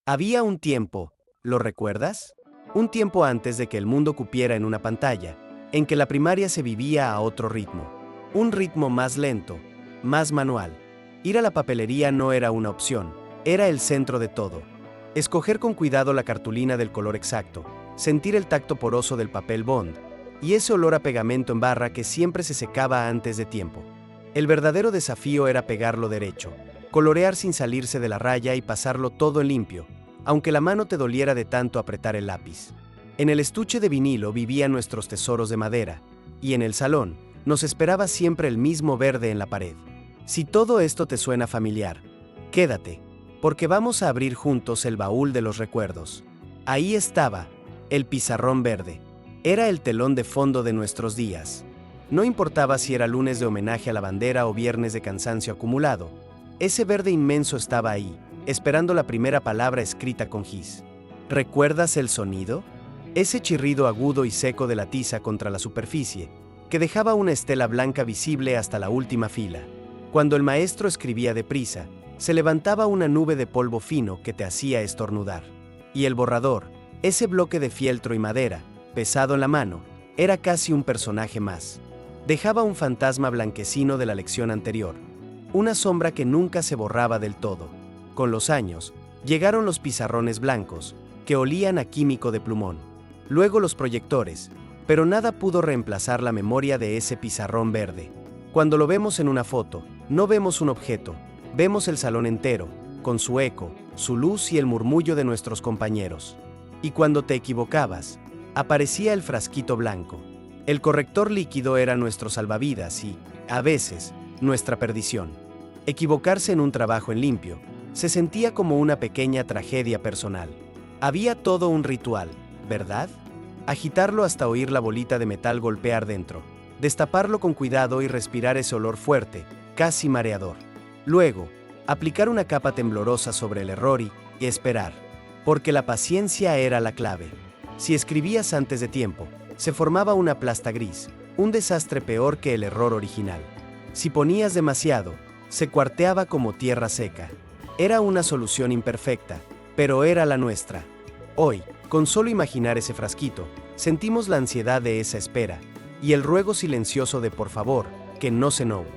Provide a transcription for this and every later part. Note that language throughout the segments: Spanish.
Había un tiempo, ¿lo recuerdas? Un tiempo antes de que el mundo cupiera en una pantalla, en que la primaria se vivía a otro ritmo. Un ritmo más lento, más manual. Ir a la papelería no era una opción, era el centro de todo. Escoger con cuidado la cartulina del color exacto, sentir el tacto poroso del papel bond, y ese olor a pegamento en barra que siempre se secaba antes de tiempo. El verdadero desafío era pegarlo derecho, colorear sin salirse de la raya y pasarlo todo en limpio, aunque la mano te doliera de tanto apretar el lápiz. En el estuche de vinilo vivían nuestros tesoros de madera, y en el salón nos esperaba siempre el mismo verde en la pared. Si todo esto te suena familiar, quédate, porque vamos a abrir juntos el baúl de los recuerdos. Ahí estaba, el pizarrón verde. Era el telón de fondo de nuestros días. No importaba si era lunes de homenaje a la bandera o viernes de cansancio acumulado, ese verde inmenso estaba ahí, esperando la primera palabra escrita con gis. ¿Recuerdas el sonido? Ese chirrido agudo y seco de la tiza contra la superficie, que dejaba una estela blanca visible hasta la última fila. Cuando el maestro escribía deprisa, se levantaba una nube de polvo fino que te hacía estornudar. Y el borrador, ese bloque de fieltro y madera, pesado en la mano, era casi un personaje más. Dejaba un fantasma blanquecino de la lección anterior, una sombra que nunca se borraba del todo. Con los años, llegaron los pizarrones blancos, que olían a químico de plumón. Luego los proyectores, pero nada pudo reemplazar la memoria de ese pizarrón verde. Cuando lo vemos en una foto, no vemos un objeto, vemos el salón entero, con su eco, su luz y el murmullo de nuestros compañeros. Y cuando te equivocabas, aparecía el frasquito blanco. El corrector líquido era nuestro salvavidas y, a veces, nuestra perdición. Equivocarse en un trabajo en limpio se sentía como una pequeña tragedia personal. Había todo un ritual, ¿verdad? Agitarlo hasta oír la bolita de metal golpear dentro, destaparlo con cuidado y respirar ese olor fuerte, casi mareador. Luego, aplicar una capa temblorosa sobre el error y esperar, porque la paciencia era la clave. Si escribías antes de tiempo, se formaba una plasta gris, un desastre peor que el error original. Si ponías demasiado, se cuarteaba como tierra seca. Era una solución imperfecta, pero era la nuestra. Hoy, con solo imaginar ese frasquito, sentimos la ansiedad de esa espera, y el ruego silencioso de por favor, que no se note.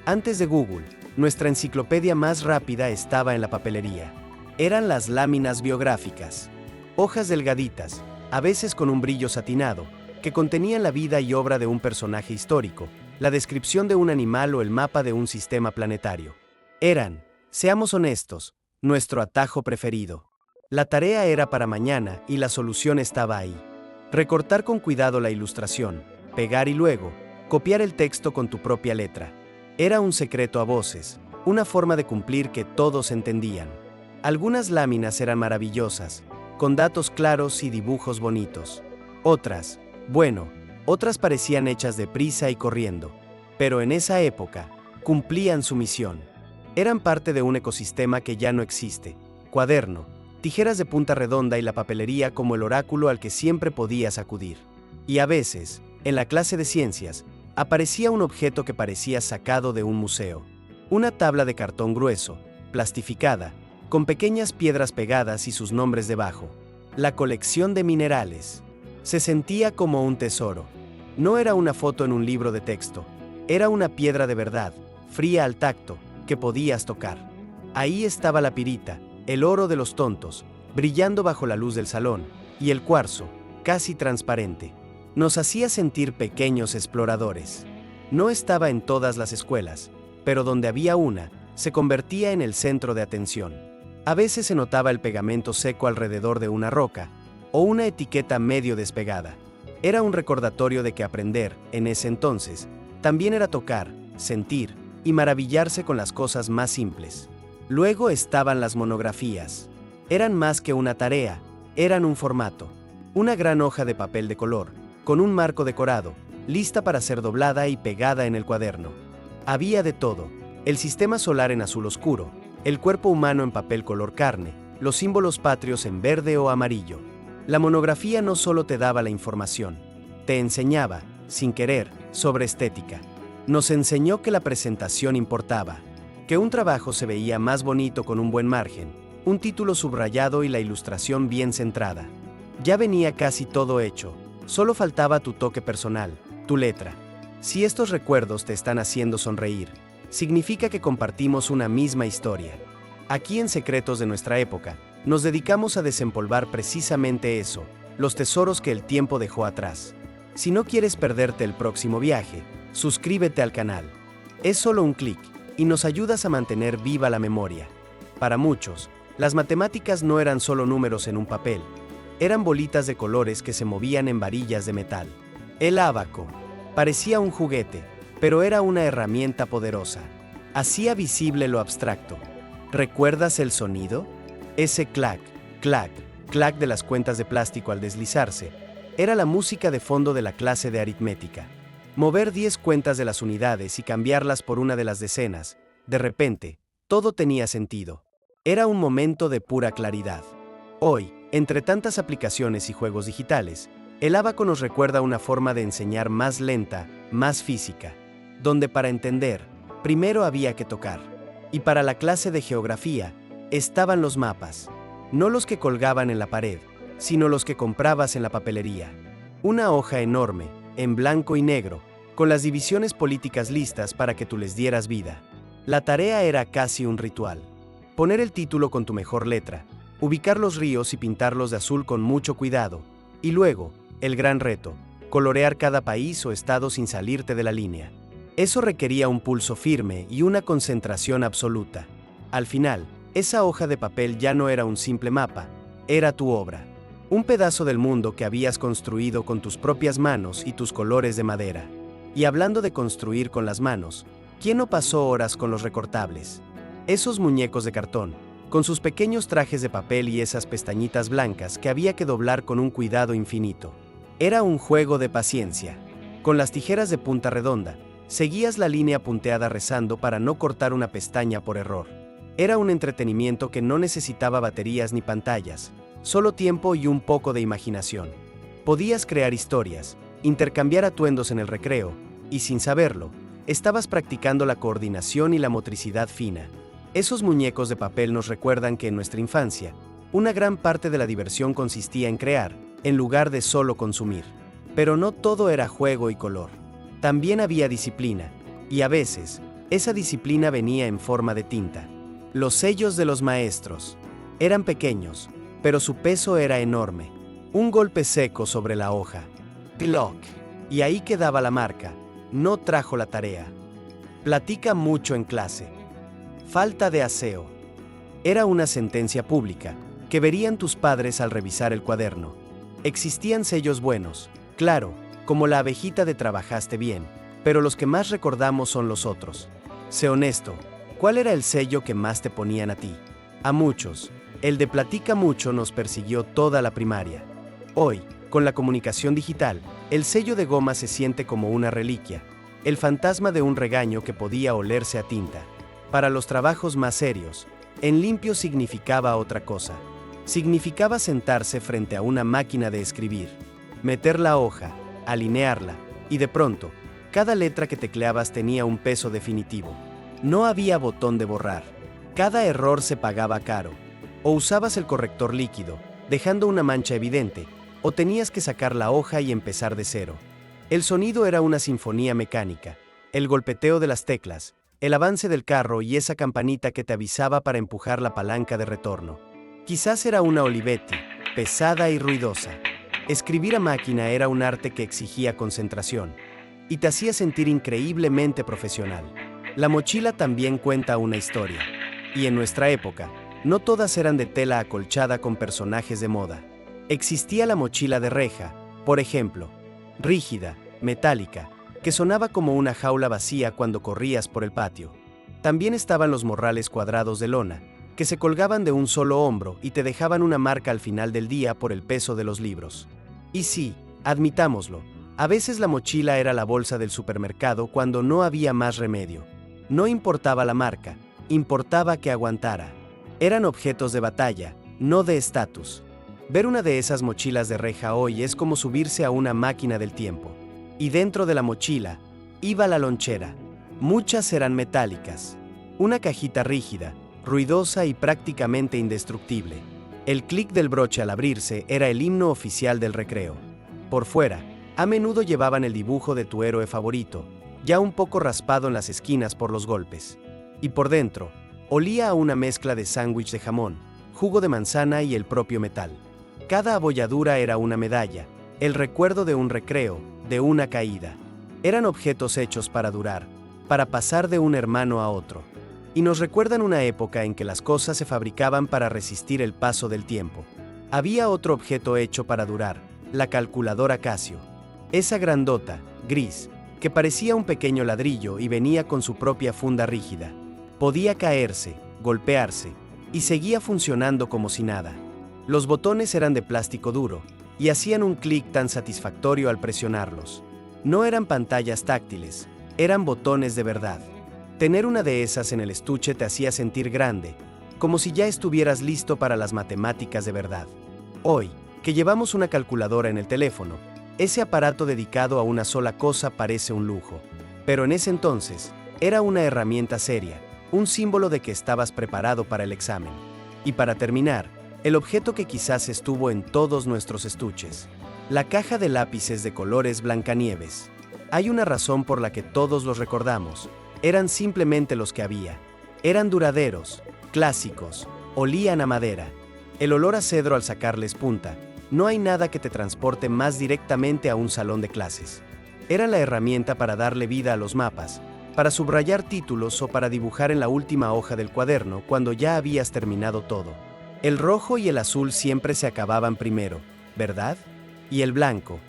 Antes de Google, nuestra enciclopedia más rápida estaba en la papelería. Eran las láminas biográficas. Hojas delgaditas, a veces con un brillo satinado, que contenían la vida y obra de un personaje histórico, la descripción de un animal o el mapa de un sistema planetario. Eran, seamos honestos, nuestro atajo preferido. La tarea era para mañana y la solución estaba ahí. Recortar con cuidado la ilustración, pegar y luego, copiar el texto con tu propia letra. Era un secreto a voces, una forma de cumplir que todos entendían. Algunas láminas eran maravillosas, con datos claros y dibujos bonitos. Otras parecían hechas deprisa y corriendo. Pero en esa época, cumplían su misión. Eran parte de un ecosistema que ya no existe. Cuaderno, tijeras de punta redonda y la papelería como el oráculo al que siempre podías acudir. Y a veces, en la clase de ciencias, aparecía un objeto que parecía sacado de un museo. Una tabla de cartón grueso, plastificada, con pequeñas piedras pegadas y sus nombres debajo. La colección de minerales. Se sentía como un tesoro. No era una foto en un libro de texto, era una piedra de verdad, fría al tacto, que podías tocar. Ahí estaba la pirita, el oro de los tontos, brillando bajo la luz del salón, y el cuarzo, casi transparente. Nos hacía sentir pequeños exploradores. No estaba en todas las escuelas, pero donde había una, se convertía en el centro de atención. A veces se notaba el pegamento seco alrededor de una roca, o una etiqueta medio despegada. Era un recordatorio de que aprender, en ese entonces, también era tocar, sentir y maravillarse con las cosas más simples. Luego estaban las monografías. Eran más que una tarea, eran un formato. Una gran hoja de papel de color, con un marco decorado, lista para ser doblada y pegada en el cuaderno. Había de todo: el sistema solar en azul oscuro, el cuerpo humano en papel color carne, los símbolos patrios en verde o amarillo. La monografía no solo te daba la información, te enseñaba, sin querer, sobre estética. Nos enseñó que la presentación importaba, que un trabajo se veía más bonito con un buen margen, un título subrayado y la ilustración bien centrada. Ya venía casi todo hecho, solo faltaba tu toque personal, tu letra. Si estos recuerdos te están haciendo sonreír, significa que compartimos una misma historia. Aquí en Secretos de nuestra época, nos dedicamos a desempolvar precisamente eso, los tesoros que el tiempo dejó atrás. Si no quieres perderte el próximo viaje, suscríbete al canal. Es solo un clic, y nos ayudas a mantener viva la memoria. Para muchos, las matemáticas no eran solo números en un papel, eran bolitas de colores que se movían en varillas de metal. El ábaco parecía un juguete, pero era una herramienta poderosa. Hacía visible lo abstracto. ¿Recuerdas el sonido? Ese clac, clac, clac de las cuentas de plástico al deslizarse, era la música de fondo de la clase de aritmética. Mover 10 cuentas de las unidades y cambiarlas por una de las decenas, de repente, todo tenía sentido. Era un momento de pura claridad. Hoy, entre tantas aplicaciones y juegos digitales, el ábaco nos recuerda una forma de enseñar más lenta, más física, donde para entender, primero había que tocar. Y para la clase de geografía, estaban los mapas, no los que colgaban en la pared, sino los que comprabas en la papelería. Una hoja enorme, en blanco y negro, con las divisiones políticas listas para que tú les dieras vida. La tarea era casi un ritual. Poner el título con tu mejor letra, ubicar los ríos y pintarlos de azul con mucho cuidado, y luego, el gran reto, colorear cada país o estado sin salirte de la línea. Eso requería un pulso firme y una concentración absoluta. Al final, esa hoja de papel ya no era un simple mapa, era tu obra. Un pedazo del mundo que habías construido con tus propias manos y tus colores de madera. Y hablando de construir con las manos, ¿quién no pasó horas con los recortables? Esos muñecos de cartón, con sus pequeños trajes de papel y esas pestañitas blancas que había que doblar con un cuidado infinito. Era un juego de paciencia. Con las tijeras de punta redonda, seguías la línea punteada rezando para no cortar una pestaña por error. Era un entretenimiento que no necesitaba baterías ni pantallas, solo tiempo y un poco de imaginación. Podías crear historias, intercambiar atuendos en el recreo, y sin saberlo, estabas practicando la coordinación y la motricidad fina. Esos muñecos de papel nos recuerdan que en nuestra infancia, una gran parte de la diversión consistía en crear, en lugar de solo consumir. Pero no todo era juego y color. También había disciplina, y a veces, esa disciplina venía en forma de tinta. Los sellos de los maestros eran pequeños, pero su peso era enorme. Un golpe seco sobre la hoja. Ploc. Y ahí quedaba la marca. No trajo la tarea. Platica mucho en clase. Falta de aseo. Era una sentencia pública, que verían tus padres al revisar el cuaderno. Existían sellos buenos, claro, como la abejita de trabajaste bien, pero los que más recordamos son los otros. Sé honesto, ¿cuál era el sello que más te ponían a ti? A muchos, el de platica mucho nos persiguió toda la primaria. Hoy, con la comunicación digital, el sello de goma se siente como una reliquia, el fantasma de un regaño que podía olerse a tinta. Para los trabajos más serios, en limpio significaba otra cosa. Significaba sentarse frente a una máquina de escribir, meter la hoja, alinearla, y de pronto, cada letra que tecleabas tenía un peso definitivo. No había botón de borrar. Cada error se pagaba caro. O usabas el corrector líquido, dejando una mancha evidente, o tenías que sacar la hoja y empezar de cero. El sonido era una sinfonía mecánica, el golpeteo de las teclas, el avance del carro y esa campanita que te avisaba para empujar la palanca de retorno. Quizás era una Olivetti, pesada y ruidosa. Escribir a máquina era un arte que exigía concentración, y te hacía sentir increíblemente profesional. La mochila también cuenta una historia. Y en nuestra época, no todas eran de tela acolchada con personajes de moda. Existía la mochila de reja, por ejemplo, rígida, metálica, que sonaba como una jaula vacía cuando corrías por el patio. También estaban los morrales cuadrados de lona, que se colgaban de un solo hombro y te dejaban una marca al final del día por el peso de los libros. Y sí, admitámoslo, a veces la mochila era la bolsa del supermercado cuando no había más remedio. No importaba la marca, importaba que aguantara. Eran objetos de batalla, no de estatus. Ver una de esas mochilas de reja hoy es como subirse a una máquina del tiempo. Y dentro de la mochila, iba la lonchera. Muchas eran metálicas. Una cajita rígida, ruidosa y prácticamente indestructible. El clic del broche al abrirse era el himno oficial del recreo. Por fuera, a menudo llevaban el dibujo de tu héroe favorito, ya un poco raspado en las esquinas por los golpes. Y por dentro, olía a una mezcla de sándwich de jamón, jugo de manzana y el propio metal. Cada abolladura era una medalla, el recuerdo de un recreo, de una caída. Eran objetos hechos para durar, para pasar de un hermano a otro. Y nos recuerdan una época en que las cosas se fabricaban para resistir el paso del tiempo. Había otro objeto hecho para durar, la calculadora Casio. Esa grandota, gris, que parecía un pequeño ladrillo y venía con su propia funda rígida. Podía caerse, golpearse, y seguía funcionando como si nada. Los botones eran de plástico duro, y hacían un clic tan satisfactorio al presionarlos. No eran pantallas táctiles, eran botones de verdad. Tener una de esas en el estuche te hacía sentir grande, como si ya estuvieras listo para las matemáticas de verdad. Hoy, que llevamos una calculadora en el teléfono, ese aparato dedicado a una sola cosa parece un lujo. Pero en ese entonces, era una herramienta seria, un símbolo de que estabas preparado para el examen. Y para terminar, el objeto que quizás estuvo en todos nuestros estuches, la caja de lápices de colores Blancanieves. Hay una razón por la que todos los recordamos. Eran simplemente los que había. Eran duraderos, clásicos, olían a madera. El olor a cedro al sacarles punta. No hay nada que te transporte más directamente a un salón de clases. Era la herramienta para darle vida a los mapas, para subrayar títulos o para dibujar en la última hoja del cuaderno cuando ya habías terminado todo. El rojo y el azul siempre se acababan primero, ¿verdad? Y el blanco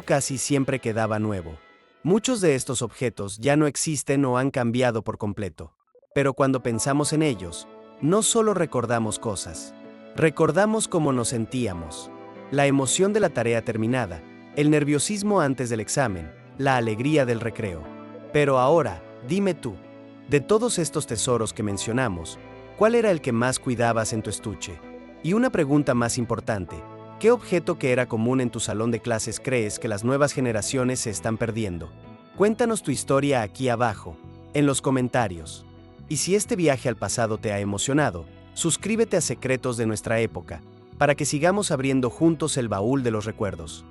casi siempre quedaba nuevo. Muchos de estos objetos ya no existen o han cambiado por completo. Pero cuando pensamos en ellos, no solo recordamos cosas, recordamos cómo nos sentíamos. La emoción de la tarea terminada, el nerviosismo antes del examen, la alegría del recreo. Pero ahora, dime tú, de todos estos tesoros que mencionamos, ¿cuál era el que más cuidabas en tu estuche? Y una pregunta más importante, ¿qué objeto que era común en tu salón de clases crees que las nuevas generaciones se están perdiendo? Cuéntanos tu historia aquí abajo, en los comentarios. Y si este viaje al pasado te ha emocionado, suscríbete a Secretos de Nuestra Época, para que sigamos abriendo juntos el baúl de los recuerdos.